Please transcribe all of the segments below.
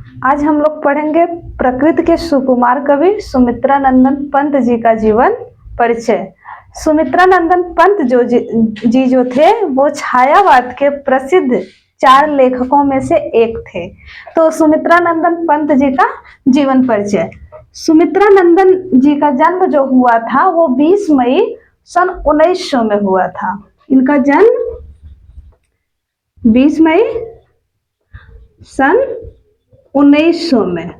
आज हम लोग पढ़ेंगे प्रकृति के सुकुमार कवि सुमित्रा नंदन पंत जी का जीवन परिचय। सुमित्रा नंदन पंत जी जो थे वो छायावाद के प्रसिद्ध 4 लेखकों में से एक थे। तो सुमित्रा नंदन पंत जी का जीवन परिचय। सुमित्रा नंदन जी का जन्म जो हुआ था वो 20 मई सन 1900 में हुआ था। इनका जन्म 20 मई सन 1900 में।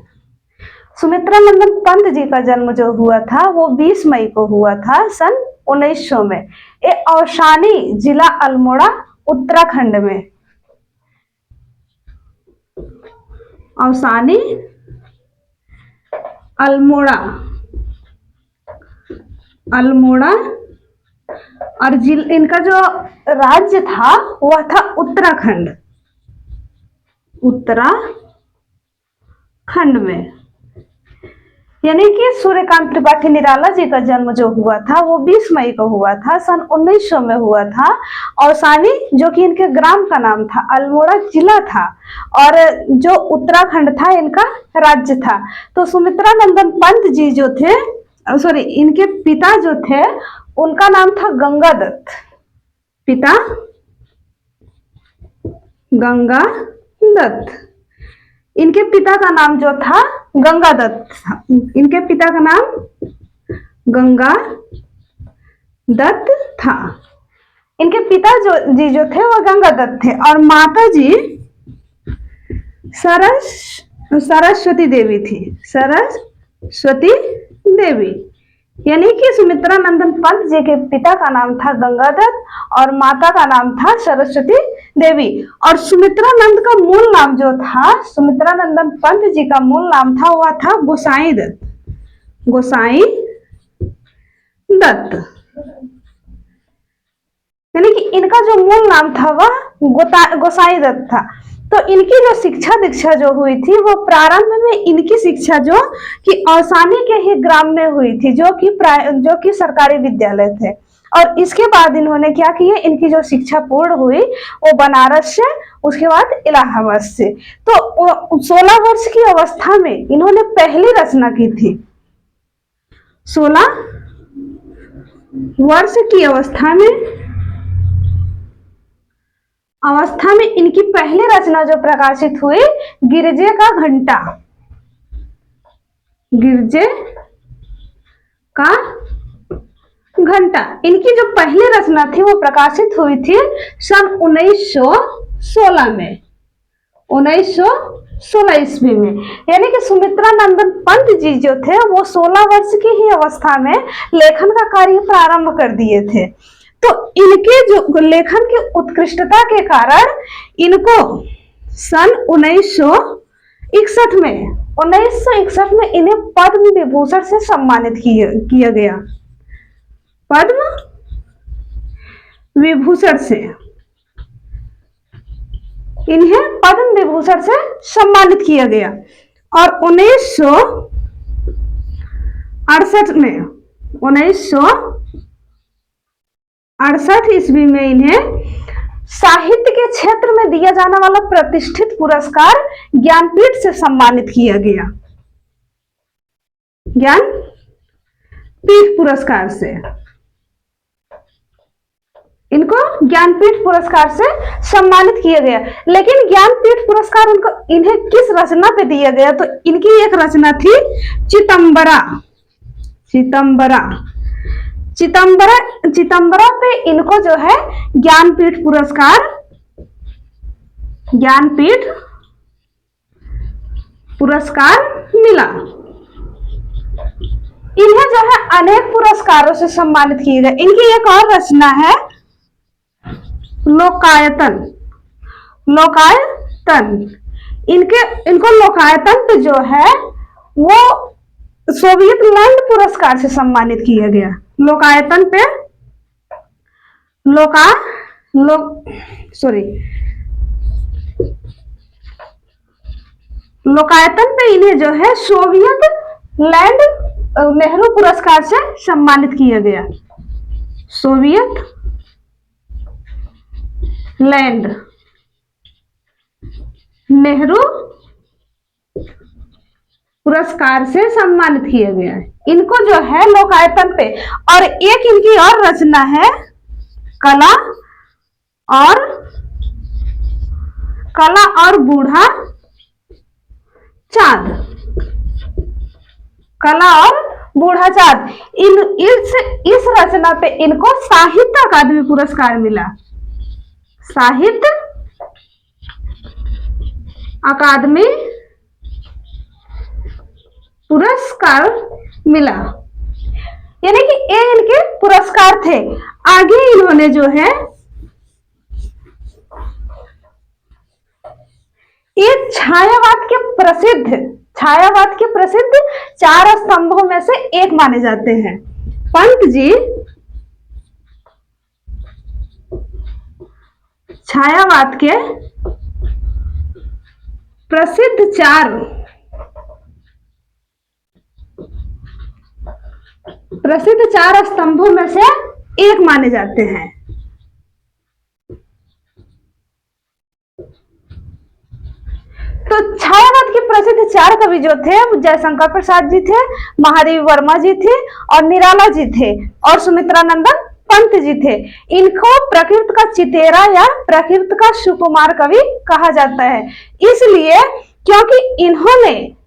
सुमित्रा नंदन पंत जी का जन्म जो हुआ था वो 20 मई को हुआ था सन 1900 में। ये औशानी जिला अल्मोड़ा उत्तराखंड में, औशानी अल्मोड़ा और इनका जो राज्य था वह था उत्तराखंड में। यानी कि सूर्यकांत त्रिपाठी निराला जी का जन्म जो हुआ था वो 20 मई को हुआ था, सन 1900 में हुआ था। औसानी जो कि इनके ग्राम का नाम था, अल्मोड़ा जिला था, और जो उत्तराखंड था इनका राज्य था। तो सुमित्रा नंदन पंत जी जो थे, सॉरी, इनके पिता जो थे उनका नाम था गंगादत्त। पिता गंगादत्त, इनके पिता का नाम जो था गंगादत्त था। इनके पिता का नाम गंगादत्त था। इनके पिता जो थे वो गंगादत्त थे, और माता जी सरस्वती देवी थी। सरस्वती देवी, यानी कि सुमित्रा नंदन पंत जी के पिता का नाम था गंगादत्त और माता का नाम था सरस्वती देवी। और सुमित्रा नंद का मूल नाम जो था, सुमित्रा नंदन पंत जी का मूल नाम था वह था गोसाई दत्त। यानी कि इनका जो मूल नाम था वह गोसाई दत्त था। तो इनकी जो शिक्षा दीक्षा जो हुई थी वो प्रारंभ में इनकी शिक्षा जो कि औसानी के ही ग्राम में हुई थी, जो कि सरकारी विद्यालय थे। और इसके बाद इन्होंने क्या किया, इनकी जो शिक्षा पूर्ण हुई वो बनारस से, उसके बाद इलाहाबाद से। तो 16 वर्ष की अवस्था में इन्होंने पहली रचना की थी। 16 वर्ष की अवस्था में इनकी पहली रचना जो प्रकाशित हुई, गिरजे का घंटा। गिरजे का घंटा, इनकी जो पहली रचना थी वो प्रकाशित हुई थी सन 1916 में, 1916 ईस्वी में। यानी कि सुमित्रा नंदन पंत जी जो थे वो 16 वर्ष की ही अवस्था में लेखन का कार्य प्रारंभ कर दिए थे। तो इनके जो लेखन की उत्कृष्टता के कारण इनको सन 1961 में इन्हें पद्म विभूषण से सम्मानित किया गया। पद्म विभूषण से इन्हें पद्म विभूषण से सम्मानित किया गया। और 1968 ईस्वी में इन्हें साहित्य के क्षेत्र में दिया जाने वाला प्रतिष्ठित पुरस्कार ज्ञानपीठ से सम्मानित किया गया। ज्ञानपीठ पुरस्कार से इनको ज्ञानपीठ पुरस्कार से सम्मानित किया गया। लेकिन ज्ञानपीठ पुरस्कार इन्हें किस रचना पे दिया गया, तो इनकी एक रचना थी चितंबरा पे इनको जो है ज्ञानपीठ पुरस्कार मिला। इन्हें जो है अनेक पुरस्कारों से सम्मानित किए गए। इनकी एक और रचना है लोकायतन। इनको लोकायतन पे जो है वो सोवियत लैंड पुरस्कार से सम्मानित किया गया। लोकायतन पे इन्हें जो है सोवियत लैंड नेहरू पुरस्कार से सम्मानित किया गया। सोवियत लैंड नेहरू पुरस्कार से सम्मानित किए गए हैं। इनको जो है लोकायतन पे। और एक इनकी और रचना है कला और बूढ़ा चाँद। कला और बूढ़ा चाँद, इस रचना पे इनको साहित्य अकादमी पुरस्कार मिला। साहित्य अकादमी पुरस्कार मिला, यानी कि ये इनके पुरस्कार थे। आगे इन्होंने जो है ये छायावाद के प्रसिद्ध 4 स्तंभों में से एक माने जाते हैं। पंत जी छायावाद के प्रसिद्ध 4 स्तंभों में से एक माने जाते हैं। तो छायावाद के प्रसिद्ध 4 कवि जो थे जयशंकर प्रसाद जी थे, महादेवी वर्मा जी थे और निराला जी थे और सुमित्रानंदन पंत जी थे। इनको प्रकृति का चितेरा या प्रकृति का सुकुमार कवि कहा जाता है, इसलिए क्योंकि इन्होंने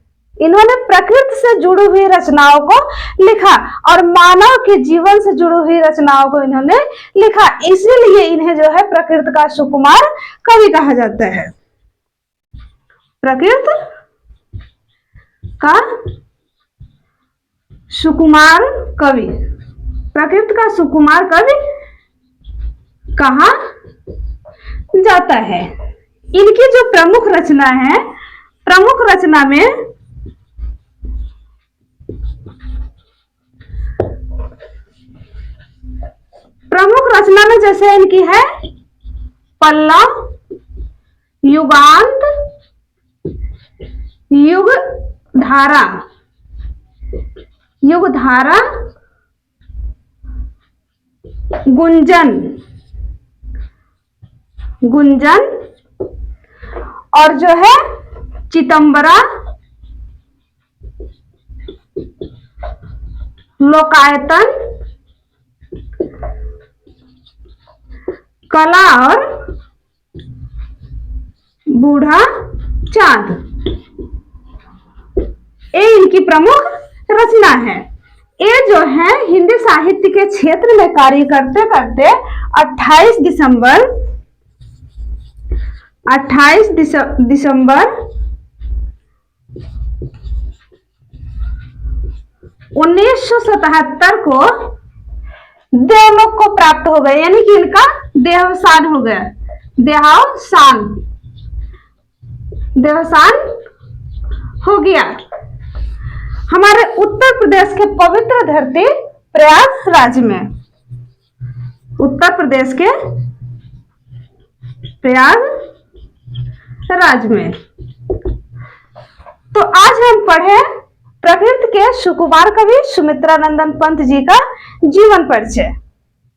प्रकृति से जुड़ी हुई रचनाओं को लिखा और मानव के जीवन से जुड़ी हुई रचनाओं को इन्होंने लिखा, इसीलिए इन्हें जो है प्रकृति का सुकुमार कवि कहा जाता है। प्रकृति का सुकुमार कवि, प्रकृति का सुकुमार कवि कहा जाता है। इनकी जो प्रमुख रचना है, प्रमुख रचना में जैसे इनकी है पल्लव, युगांत, युगधारा, गुंजन और जो है चितंबरा, लोकायतन, कला और बूढ़ा चाँद, ये इनकी प्रमुख रचना है। ये जो है हिंदी साहित्य के क्षेत्र में कार्य करते करते 28 दिसंबर 1977 को देवलोक को प्राप्त हो गए, यानी कि इनका देहावसान हो गया। देहावसान हो गया हमारे उत्तर प्रदेश के पवित्र धरती प्रयागराज में। उत्तर प्रदेश के प्रयागराज में। तो आज हम पढ़े प्रकृति के सुकुमार कवि सुमित्रानंदन पंत जी का जीवन परिचय।